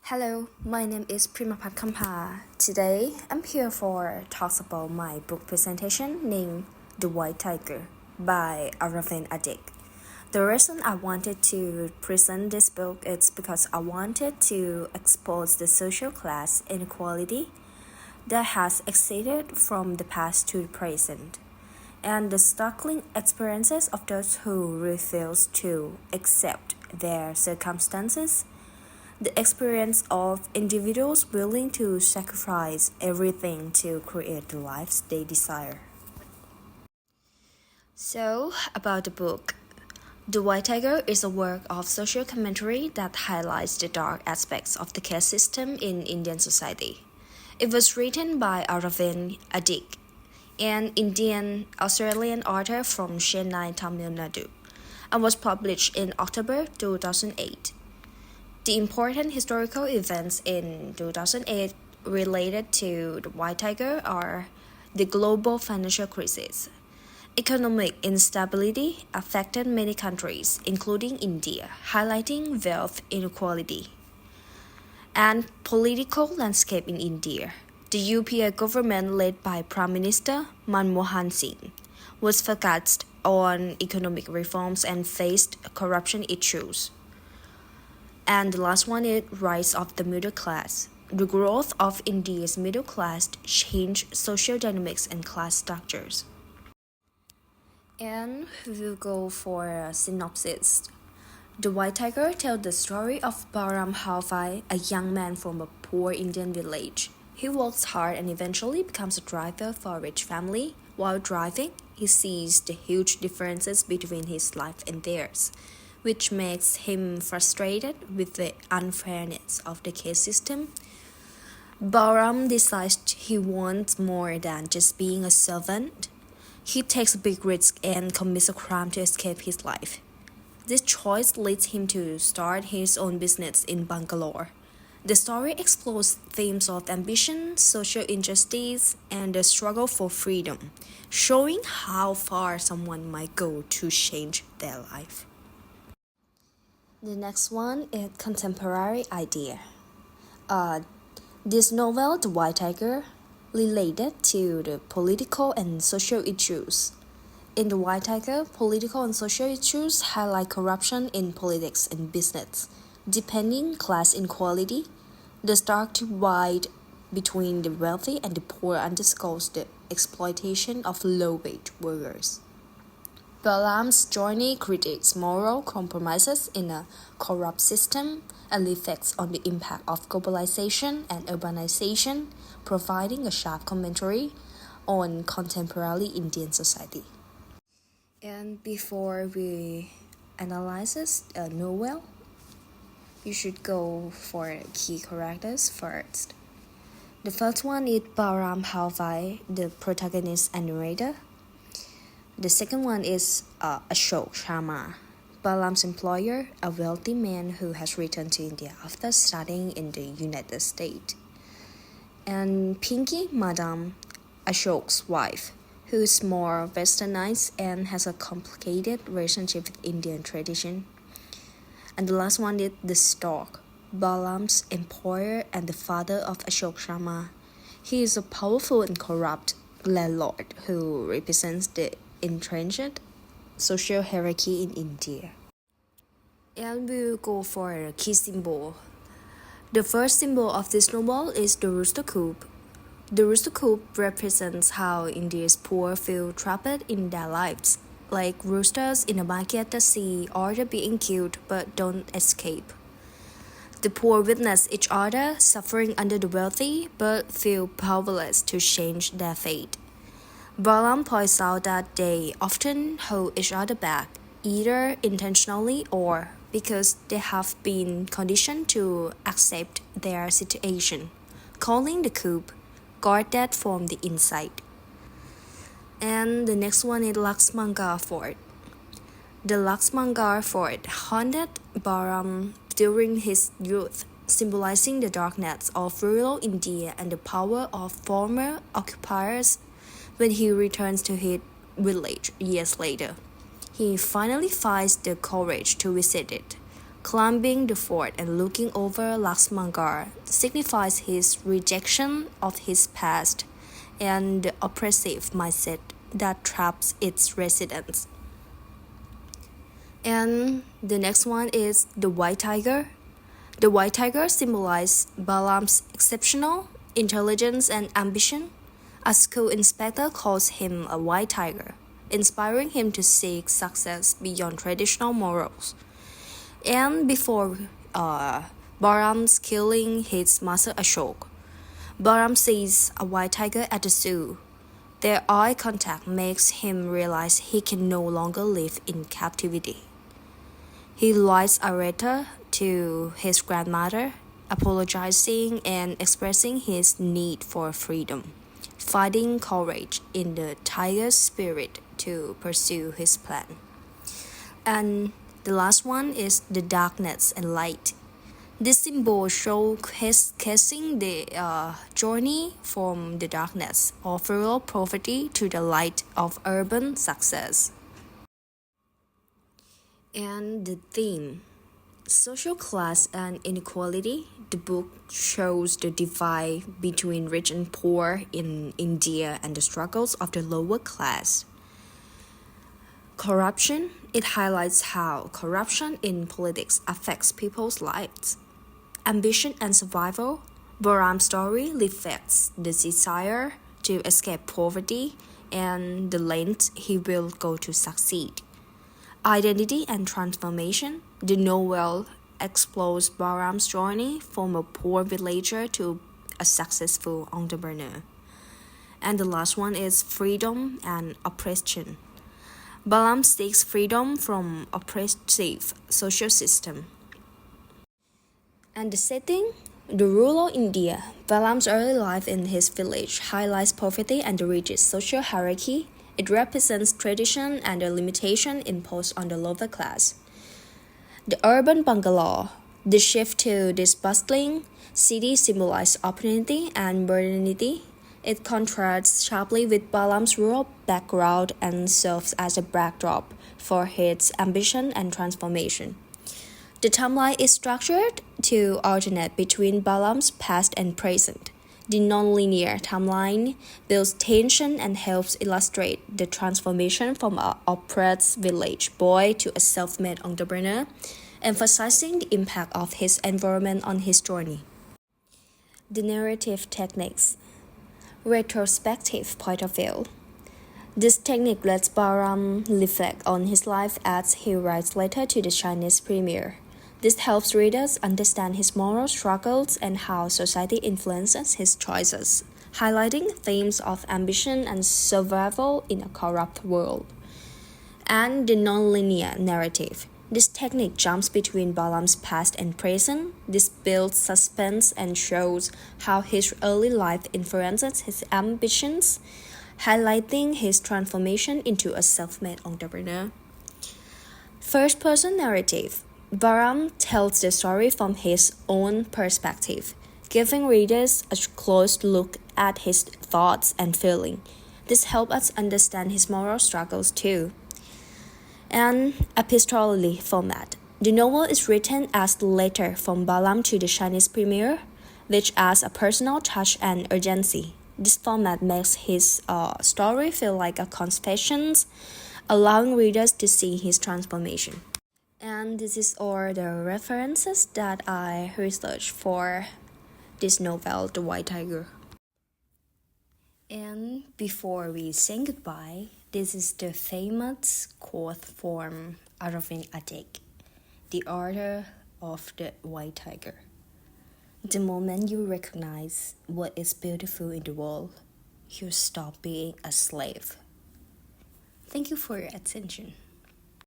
Hello, my name is Preemaphat Kampa. Today, I'm here for talks about my book presentation named The White Tiger by Aravind Adiga. The reason I wanted to present this book is because I wanted to expose the social class inequality that has existed from the past to the present, and the startling experiences of those who refuse to accept their circumstances, the experience of individuals willing to sacrifice everything to create the lives they desire. So, about the book. The White Tiger is a work of social commentary that highlights the dark aspects of the caste system in Indian society. It was written by Aravind Adiga, an Indian-Australian author from Chennai, Tamil Nadu, and was published in October 2008. The important historical events in 2008 related to the White Tiger are the global financial crisis. Economic instability affected many countries, including India, highlighting wealth inequality. And political landscape in India. The UPA government led by Prime Minister Manmohan Singh was focused on economic reforms and faced corruption issues. And the last one is rise of the middle class. The growth of India's middle class changed social dynamics and class structures. And we will go for a synopsis. The White Tiger tells the story of Balaram Halfai, a young man from a poor Indian village. He works hard and eventually becomes a driver for a rich family. While driving, he sees the huge differences between his life and theirs, which makes him frustrated with the unfairness of the caste system. Balaram decides he wants more than just being a servant. He takes a big risk and commits a crime to escape his life. This choice leads him to start his own business in Bangalore. The story explores themes of ambition, social injustice, and the struggle for freedom, showing how far someone might go to change their life. The next one is contemporary idea. This novel, The White Tiger, related to the political and social issues. In The White Tiger, political and social issues highlight corruption in politics and business, deepening class inequality. The stark divide between the wealthy and the poor underscores the exploitation of low-wage workers. Balaram's journey critiques moral compromises in a corrupt system and reflects on the impact of globalization and urbanization, providing a sharp commentary on contemporary Indian society. And before we analyze a novel, you should go for key characters first. The first one is Balaram Halfai, the protagonist and narrator. The second one is Ashok Sharma, Balaram's employer, a wealthy man who has returned to India after studying in the United States. And Pinky, Madam, Ashok's wife, who is more westernized and has a complicated relationship with Indian tradition. And the last one is the Stork, Balaram's employer and the father of Ashok Sharma. He is a powerful and corrupt landlord who represents the entrenched social hierarchy in India. And we'll go for a key symbol. The first symbol of this novel is the rooster coop. The rooster coop represents how India's poor feel trapped in their lives, like roosters in a market that see order being killed but don't escape. The poor witness each other suffering under the wealthy but feel powerless to change their fate. Balaram points out that they often hold each other back, either intentionally or because they have been conditioned to accept their situation, calling the coup guarded from the inside. And the next one is Laxmangar Fort. The Laxmangar Fort haunted Balaram during his youth, symbolizing the darkness of rural India and the power of former occupiers. When he returns to his village years later, he finally finds the courage to visit it, Climbing the fort and looking over Laxmangar signifies his rejection of his past and the oppressive mindset that traps its residents. And the next one is the white tiger. The white tiger symbolizes Balaam's exceptional intelligence and ambition. A school inspector calls him a white tiger, inspiring him to seek success beyond traditional morals. And before Balaam's killing his master Ashok, Balaam sees a white tiger at the zoo. Their eye contact makes him realize he can no longer live in captivity. He writes a letter to his grandmother, apologizing and expressing his need for freedom, finding courage in the tiger's spirit to pursue his plan. And the last one is the darkness and light. This symbol showcasing the journey from the darkness of rural poverty to the light of urban success. And the theme, social class and inequality. The book shows the divide between rich and poor in India and the struggles of the lower class. Corruption. It highlights how corruption in politics affects people's lives. Ambition and survival. Balaam's story reflects the desire to escape poverty and the lengths he will go to succeed. Identity and transformation. The novel explores Balaam's journey from a poor villager to a successful entrepreneur. And the last one is freedom and oppression. Balaam seeks freedom from oppressive social system. And the setting, the rural India. Balaam's early life in his village highlights poverty and the rigid social hierarchy. It represents tradition and the limitation imposed on the lower class. The urban bungalow. The shift to this bustling city symbolizes opportunity and modernity. It contrasts sharply with Balaam's rural background and serves as a backdrop for his ambition and transformation. The timeline is structured to alternate between Balaam's past and present. The nonlinear timeline builds tension and helps illustrate the transformation from an oppressed village boy to a self-made entrepreneur, emphasizing the impact of his environment on his journey. The narrative techniques. Retrospective point of view. This technique lets Balaam reflect on his life as he writes letter to the Chinese premier. This helps readers understand his moral struggles and how society influences his choices, highlighting themes of ambition and survival in a corrupt world. And the nonlinear narrative. This technique jumps between Balaam's past and present. This builds suspense and shows how his early life influences his ambitions, highlighting his transformation into a self-made entrepreneur. First-person narrative. Balaam tells the story from his own perspective, giving readers a close look at his thoughts and feelings. This helps us understand his moral struggles too. And epistolary format. The novel is written as a letter from Balaam to the Chinese premier, which adds a personal touch and urgency. This format makes his story feel like a confession, allowing readers to see his transformation. And this is all the references that I researched for this novel, The White Tiger. And before we say goodbye, this is the famous quote from Aravind, the author of The White Tiger. The moment you recognize what is beautiful in the world, you stop being a slave. Thank you for your attention.